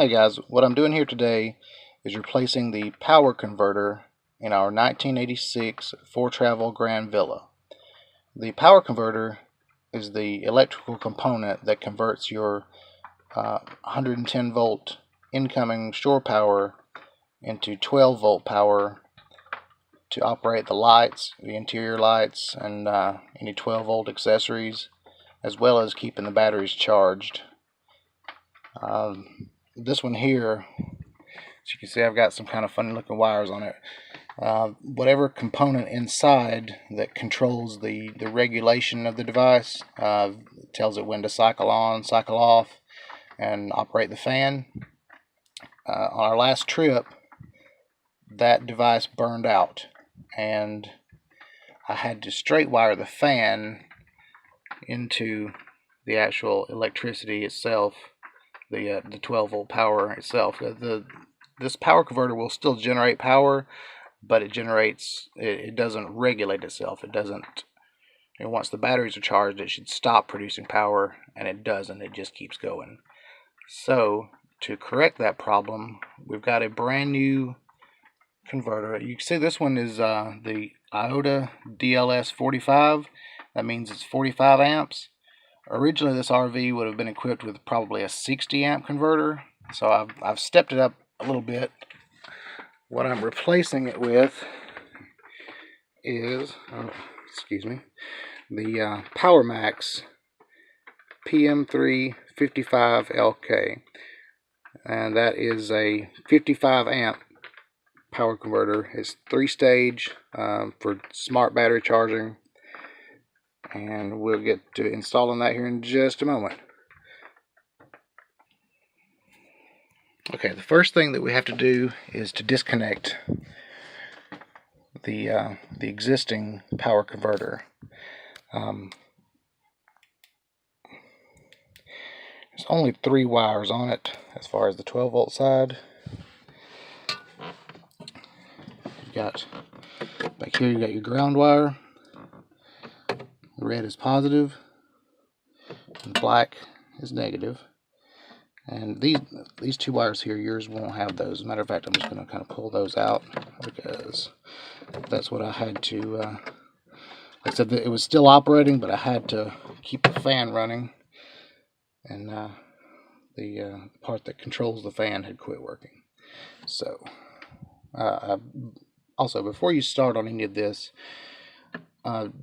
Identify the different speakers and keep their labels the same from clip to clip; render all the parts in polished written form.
Speaker 1: Hey guys, what I'm doing here today is replacing the power converter in our 1986 Foretravel Grand Villa. The power converter is the electrical component that converts your 110 volt incoming shore power into 12 volt power to operate the lights, the interior lights, and any 12 volt accessories, as well as keeping the batteries charged. This one here, as you can see, I've got some kind of funny looking wires on it. Whatever component inside that controls the regulation of the device, tells it when to cycle on, cycle off, and operate the fan. On our last trip, that device burned out, and I had to straight wire the fan into the actual electricity itself, the 12 volt power itself. This power converter will still generate power, but it doesn't regulate itself. It doesn't. Once the batteries are charged, it should stop producing power, and it doesn't. It just keeps going. So to correct that problem, we've got a brand new converter. You can see this one is the IOTA DLS 45. That means it's 45 amps. Originally, this RV would have been equipped with probably a 60 amp converter, so I've stepped it up a little bit. What I'm replacing it with is, the Power Max PM3 55LK, and that is a 55 amp power converter. It's 3-stage for smart battery charging, and we'll get to installing that here in just a moment. Okay, the first thing that we have to do is to disconnect the existing power converter. There's only 3 wires on it as far as the 12 volt side. You got back here, you got your ground wire. Red is positive, and black is negative. And these 2 wires here, yours won't have those. As a matter of fact, I'm just going to kind of pull those out because that's what I had to. Like I said, it was still operating, but I had to keep the fan running, and the part that controls the fan had quit working. So, also, before you start on any of this,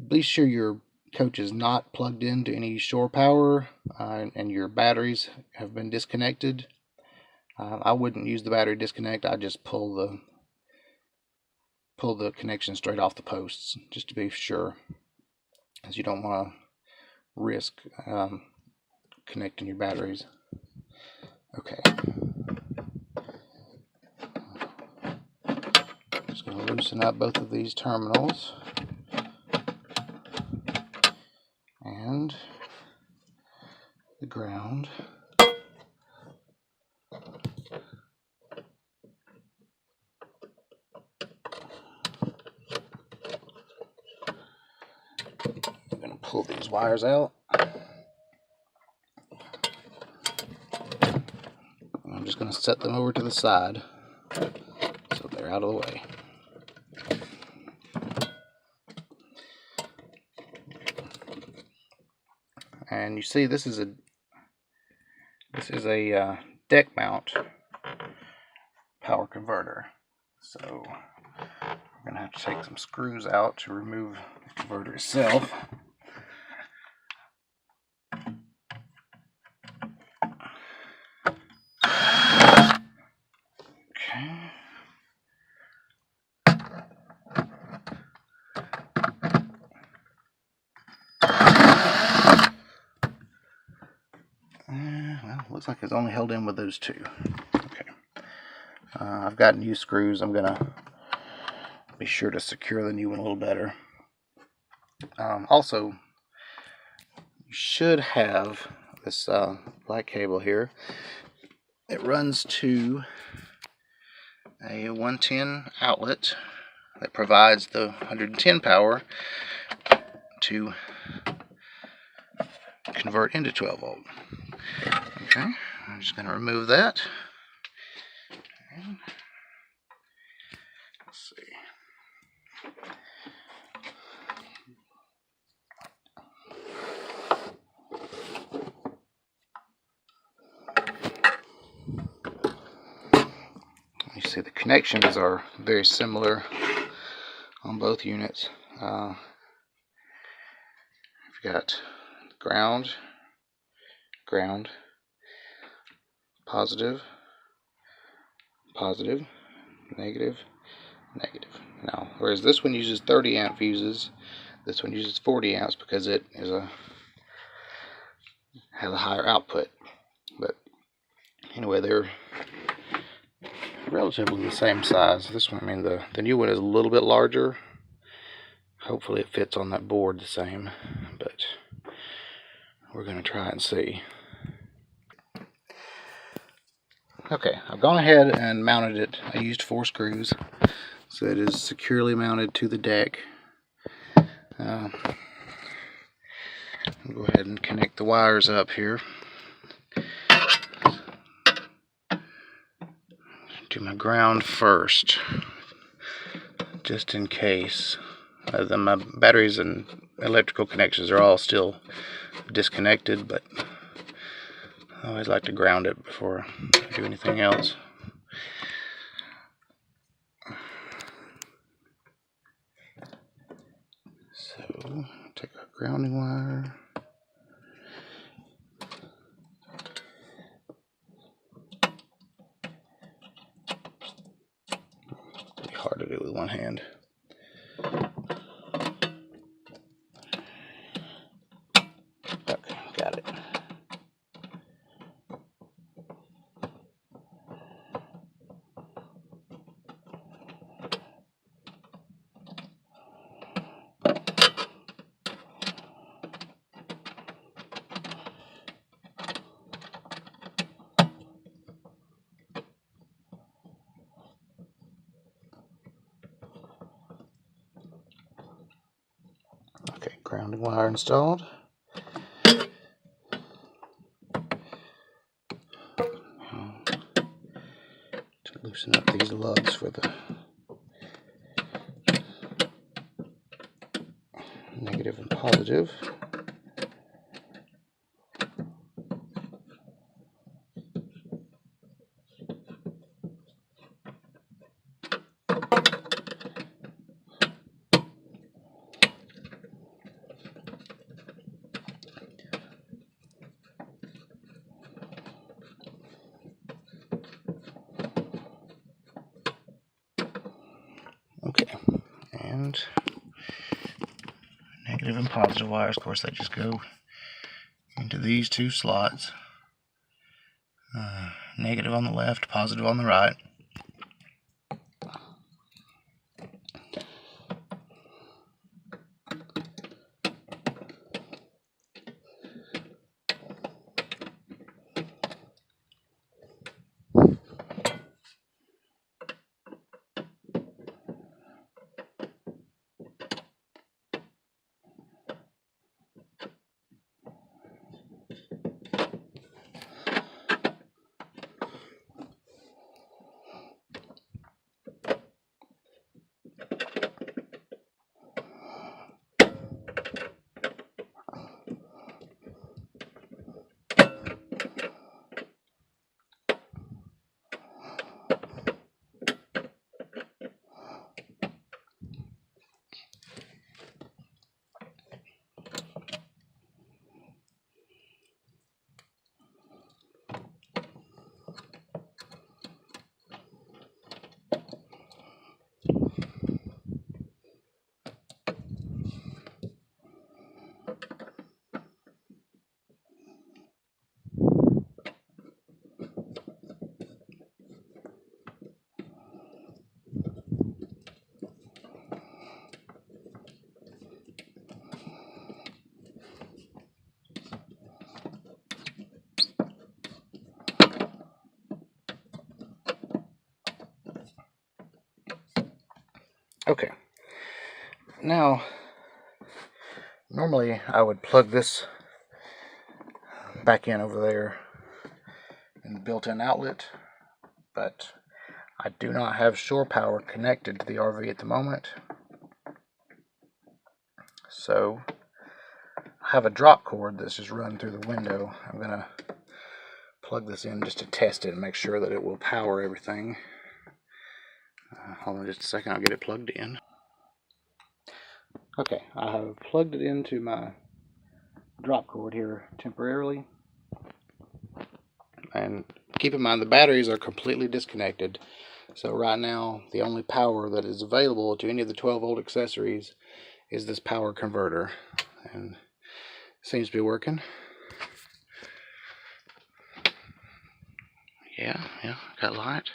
Speaker 1: be sure your coach is not plugged into any shore power, and your batteries have been disconnected. I wouldn't use the battery disconnect. I just pull the connection straight off the posts just to be sure, as you don't want to risk connecting your batteries. Okay, just going to loosen up both of these terminals and the ground. I'm going to pull these wires out. I'm just going to set them over to the side so they're out of the way. And you see, this is a deck mount power converter. So we're going to have to take some screws out to remove the converter itself. Okay. Well, looks like it's only held in with those 2. Okay. I've got new screws. I'm gonna be sure to secure the new one a little better. Also, you should have this black cable here. It runs to a 110 outlet that provides the 110 power to convert into 12 volt. Okay, I'm just going to remove that. Let's see. You see the connections are very similar on both units. We've got ground, ground, positive, positive, negative, negative. Now, whereas this one uses 30 amp fuses, this one uses 40 amps because it is has a higher output. But anyway, they're relatively the same size. This one, I mean, the new one is a little bit larger. Hopefully it fits on that board the same, but we're going to try and see. Okay, I've gone ahead and mounted it. I used 4 screws, so it is securely mounted to the deck. I'll go ahead and connect the wires up here. Do my ground first, just in case. My batteries and electrical connections are all still disconnected, but I always like to ground it before I do anything else. So, take a grounding wire. It's pretty hard to do with one hand. Okay, got it. Okay, grounding wire installed. To loosen up these lugs for the negative and positive. Okay, and negative and positive wires, of course, they just go into these 2 slots. Negative on the left, positive on the right. Okay, now normally I would plug this back in over there in the built-in outlet, but I do not have shore power connected to the RV at the moment, so I have a drop cord that's just run through the window. I'm going to plug this in just to test it and make sure that it will power everything. Hold on just a second, I'll get it plugged in. Okay, I have plugged it into my drop cord here temporarily. And keep in mind the batteries are completely disconnected. So right now the only power that is available to any of the 12-volt accessories is this power converter. And it seems to be working. Yeah, got light.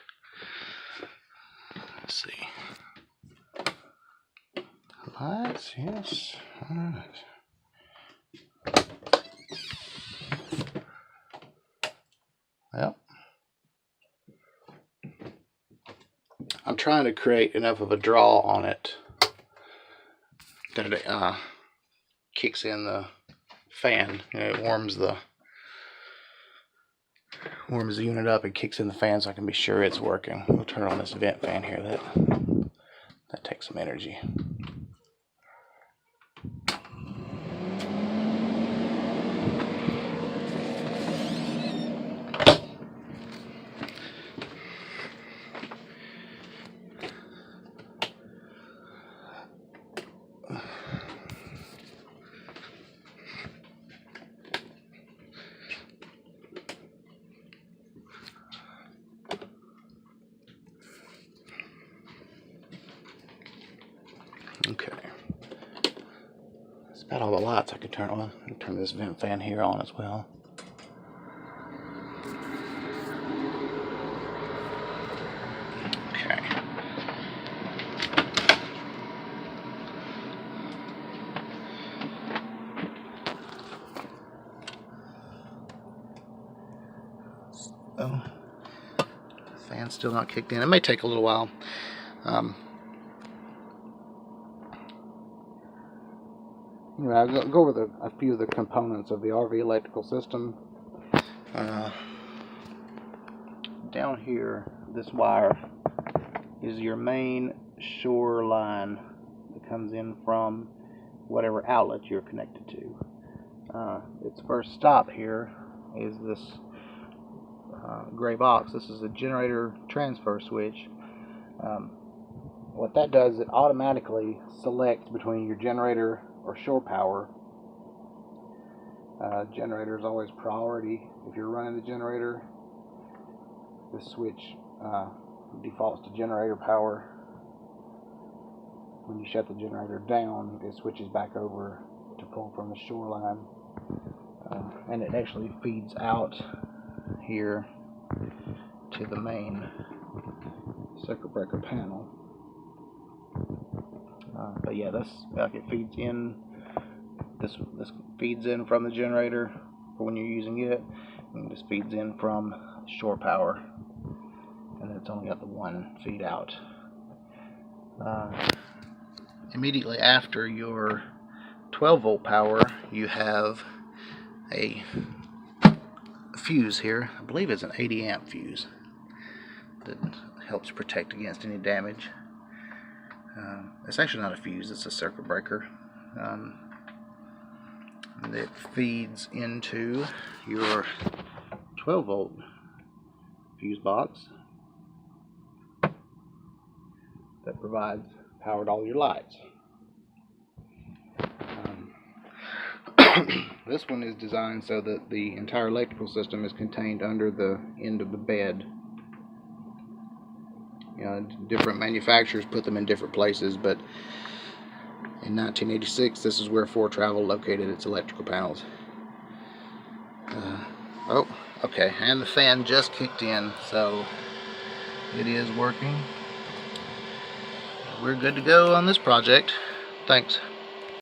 Speaker 1: Let's see. Lights, yes. Alright. Well, I'm trying to create enough of a draw on it that it kicks in the fan. It warms the unit up and kicks in the fan so I can be sure it's working. We'll turn on this vent fan here. That takes some energy. Okay, that's about all the lights I could turn on. I'll turn this vent fan here on as well. Okay. Oh, the fan's still not kicked in. It may take a little while. I'll go over a few of the components of the RV electrical system. Down here, this wire is your main shore line that comes in from whatever outlet you're connected to. Its first stop here is this gray box. This is a generator transfer switch. What that does, it automatically selects between your generator or shore power. Generator is always priority. If you're running the generator, this switch defaults to generator power. When you shut the generator down, it switches back over to pull from the shoreline, and it actually feeds out here to the main circuit breaker panel. But yeah, that's like it feeds in. This feeds in from the generator for when you're using it, and this feeds in from shore power, and then it's only got the one feed out. Immediately after your 12-volt power, you have a fuse here. I believe it's an 80 amp fuse that helps protect against any damage. It's actually not a fuse, it's a circuit breaker. That feeds into your 12-volt fuse box that provides power to all your lights. This one is designed so that the entire electrical system is contained under the end of the bed. Different manufacturers put them in different places, but in 1986, this is where Foretravel located its electrical panels. Oh, okay, and the fan just kicked in, so it is working. We're good to go on this project. Thanks.